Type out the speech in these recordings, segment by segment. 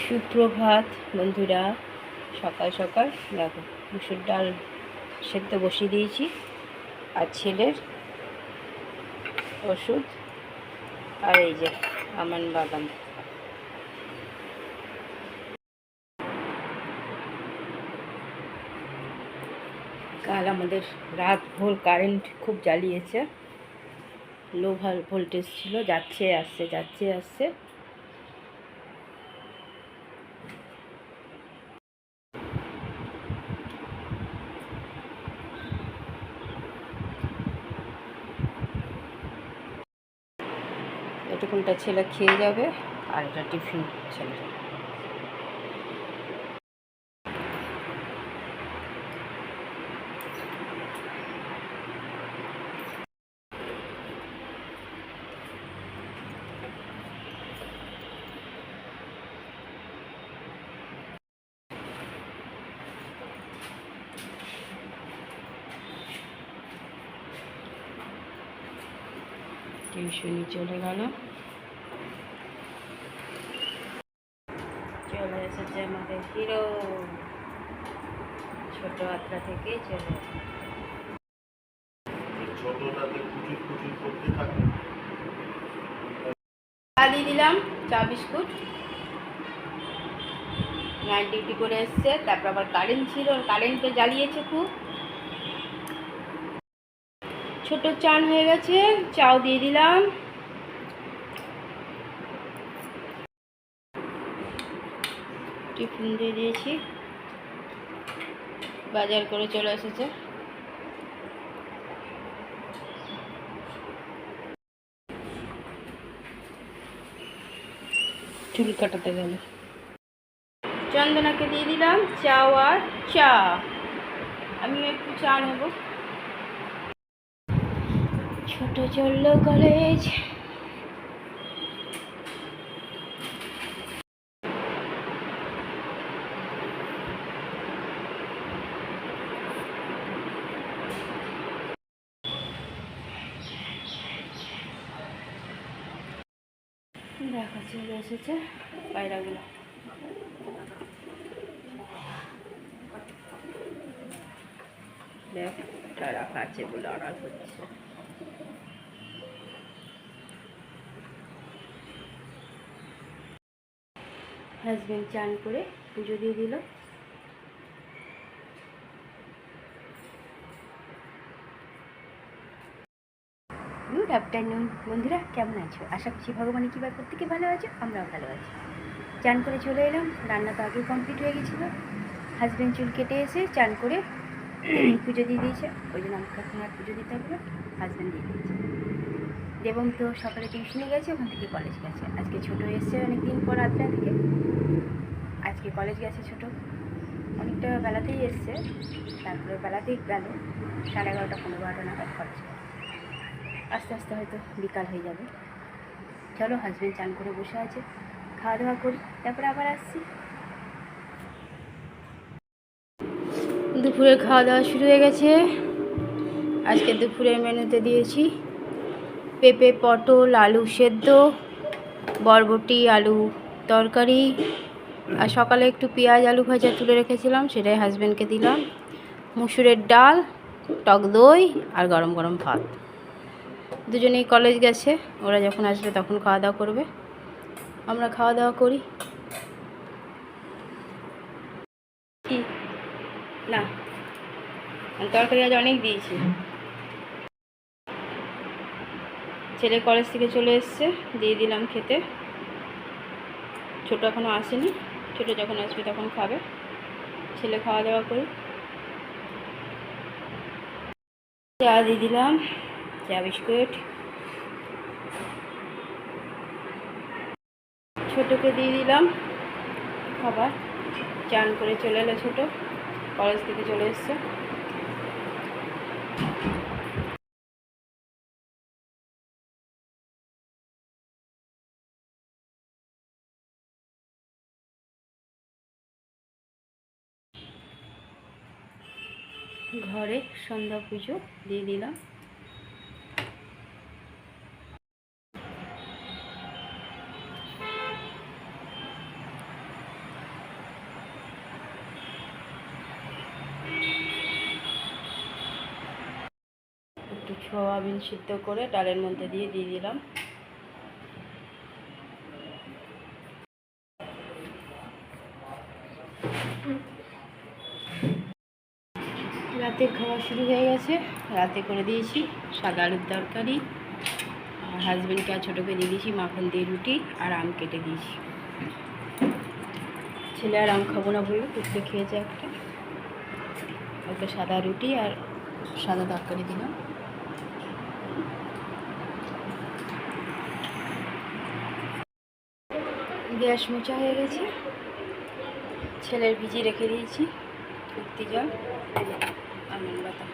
সুপ্রভাত বন্ধুরা। সকাল সকাল দেখো মুসুর ডাল সেদ্ধ বসিয়ে দিয়েছি, আর ছেলের ওষুধ, আর এই যে আমান বাদাম। কাল আমাদের রাত ভোর কারেন্ট খুব জ্বালিয়েছে, লো ভোল্টেজ ছিল, যাচ্ছে আসছে যাচ্ছে আসছে। এটুকুনটা ছেলে খেয়ে যাবে, আর এটা টিফিন ছেলে। টিউশনি চলে গেল, চলে এসেছে আমাদের হিরো। ছোট আত্রা থেকে চলে চা দিয়ে দিলাম, চা বিস্কুট। নাইট ডিউটি করে এসছে, তারপর আবার কারেন্ট ছিল, কারেন্টে জ্বালিয়েছে খুব। ছোট চান হয়ে গেছে, চাও দিয়ে দিলাম। টিফিন দিয়ে দিয়েছি, বাজার করে চলে এসেছে। চুল কাটাতে গেল। চন্দনাকে দিয়ে দিলাম চাও আর চা, আমি একটু চা নেব। ছোট চললো কলেজ। দেখা চলে এসেছে পায়রাগুলো। দেখ রাখা আছে বলে আড়াল হচ্ছে। হাজবেন্ড চান করে পুজো দিয়ে দিল। গুড আফটারনুন বন্ধুরা, কেমন আছো? আশা করছি ভগবানের কৃপায় প্রত্যেকে ভালো আছো, আমরাও ভালো আছি। চান করে চলে এলাম, রান্না তো আগেই কমপ্লিট হয়ে গেছিলো। হাজবেন্ড চুল কেটে এসে চান করে পুজো দিয়ে দিয়েছে, ওই জন্য আমাকে এখন আর পুজো দিতে হবে না, হাজবেন্ড দিয়ে দিয়েছে। দেবম তো সকালে টিউশনে গেছে, ওখান থেকে কলেজ গেছে। আজকে ছোটো এসছে অনেকদিন পর আড্ডা থেকে, আজকে কলেজ গেছে ছোটো। অনেকটা বেলাতেই এসছে, তারপরে বেলাতেই গেল, 11:30 15 নাগাদ কলেজ গেল। আস্তে আস্তে হয়তো বিকাল হয়ে যাবে। চলো, হাজবেন্ড চান করে বসে আছে, খাওয়া দাওয়া করি, তারপরে আবার আসছি। দুপুরে খাওয়া দাওয়া শুরু হয়ে গেছে। আজকে দুপুরের মেনুতে দিয়েছি পেঁপে পটল আলু সেদ্ধ, বরবটি আলু তরকারি, আর সকালে একটু পেঁয়াজ আলু ভাজা তুলে রেখেছিলাম, সেটাই হাজবেন্ডকে দিলাম। মুসুরের ডাল, টক দই আর গরম গরম ভাত। দুজনেই কলেজ গেছে, ওরা যখন আসবে তখন খাওয়া দাওয়া করবে, আমরা খাওয়া দাওয়া করি। কি না, তরকারি আজ অনেক দিয়েছি। ছেলে কলেজ থেকে চলে এসছে, দিয়ে দিলাম খেতে। ছোটো এখনও আসেনি, ছোটো যখন আসবে তখন খাবে। ছেলে খাওয়া দাওয়া করি, চা দিয়ে দিলাম, চা বিস্কুট। ছোটোকে দিয়ে দিলাম খাবার। চান করে চলে এলো ছোটো, কলেজ থেকে চলে এসছে। ঘরে সন্ধ্যা পুজো দিয়ে দিলাম। সোয়াবিন সিদ্ধ করে ডালের মধ্যে দিয়ে দিলাম। রাতের খাওয়া শুরু হয়ে গেছে। রাতে করে দিয়েছি সাদা আলুর তরকারি, আর হাজব্যান্ডকে আর ছোটোকে দিয়ে দিয়েছি মাখন দিয়ে রুটি আর আম কেটে দিয়েছি। ছেলে আর আম খাবো না বললো, টুকরে খেয়েছে একটা, ওকে সাদা রুটি আর সাদা তরকারি দিলাম। গ্যাস মোচা হয়ে গেছে, ছেলের ভিজি রেখে দিয়েছি কুর্তি জল আর মোমবাতি।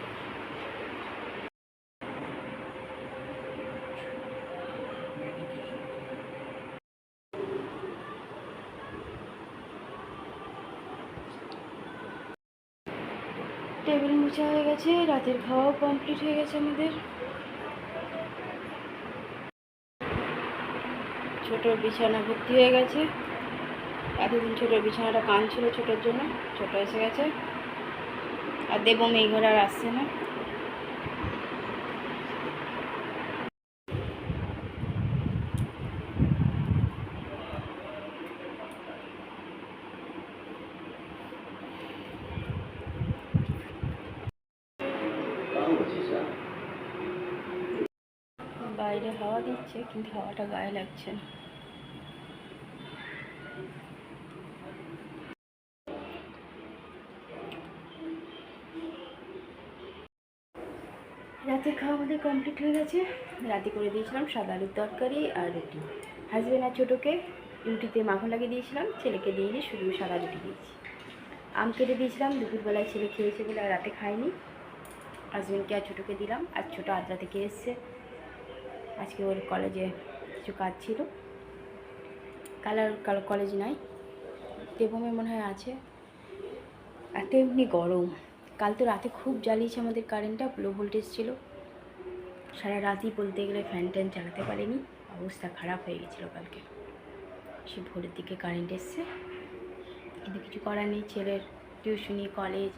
টেবিল মোছা হয়ে গেছে, রাতের খাওয়াও কমপ্লিট হয়ে গেছে আমাদের। ছোটোর বিছানা ভর্তি হয়ে গেছে। এতদিন ছোটোর বিছানাটা কাঁদছিল ছোটোর জন্য, ছোটো এসে গেছে। আর দেবম এই ঘরে আর আসছে না। বাইরে হাওয়া দিচ্ছে কিন্তু হাওয়াটা গায়ে লাগছে না। রাতের খাওয়া আমাদের কমপ্লিট হয়ে গেছে। রাতে করে দিয়েছিলাম সাদা আলুর তরকারি আর রুটি। হাজব্যান্ড আর ছোটোকে রুটিতে মাখন লাগিয়ে দিয়েছিলাম, ছেলেকে দিয়ে শুধু সাদা রুটি দিয়েছি। আম কেটে দিয়েছিলাম, দুপুরবেলায় ছেলে খেয়েছে বলে আর রাতে খায়নি। হাজব্যান্ডকে আর ছোটোকে দিলাম। আর ছোটো আদ্রা থেকে এসছে, আজকে ওর কলেজে কিছু কাজ ছিল। কালো কলেজ নাই, দেবমে মনে হয় আছে। এত এমনি গরম, কাল তো রাতে খুব জ্বালিয়েছে আমাদের কারেন্টটা, লো ভোল্টেজ ছিল। সারা রাতই বলতে গেলে ফ্যান ট্যান চালাতে পারিনি, অবস্থা খারাপ হয়ে গেছিলো কালকে। সে ভোরের দিকে কারেন্ট এসছে, কিন্তু কিছু করার নেই, ছেলের টিউশনি কলেজ,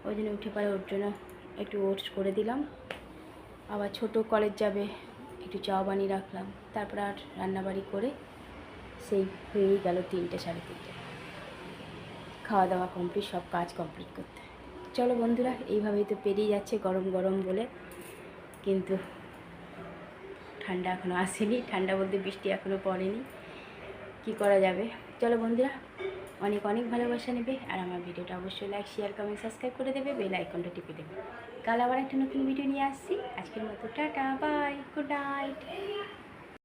ওই জন্য উঠে পড়ে ওর জন্য একটু ওটস করে দিলাম। আবার ছোটো কলেজ যাবে, একটু চা বানিয়ে রাখলাম। তারপর আর রান্নাবাড়ি করে সেই হয়েই গেল 3টে সাড়ে 3টে। খাওয়া দাওয়া কমপ্লিট, সব কাজ কমপ্লিট করতে। চলো বন্ধুরা, এইভাবেই তো পেরিয়ে যাচ্ছে গরম গরম বলে, কিন্তু ঠান্ডা এখনও আসেনি। ঠান্ডা বলতে বৃষ্টি এখনও পড়েনি, কি করা যাবে। চলো বন্ধুরা, অনেক অনেক ভালোবাসা নেবে, আর আমার ভিডিওটা অবশ্যই লাইক শেয়ার কমেন্ট সাবস্ক্রাইব করে দেবে, বেল আইকনটা টিপে দেবে। কাল আবার একটা নতুন ভিডিও নিয়ে আসছি। আজকের মতো টাটা, বাই, গুড নাইট।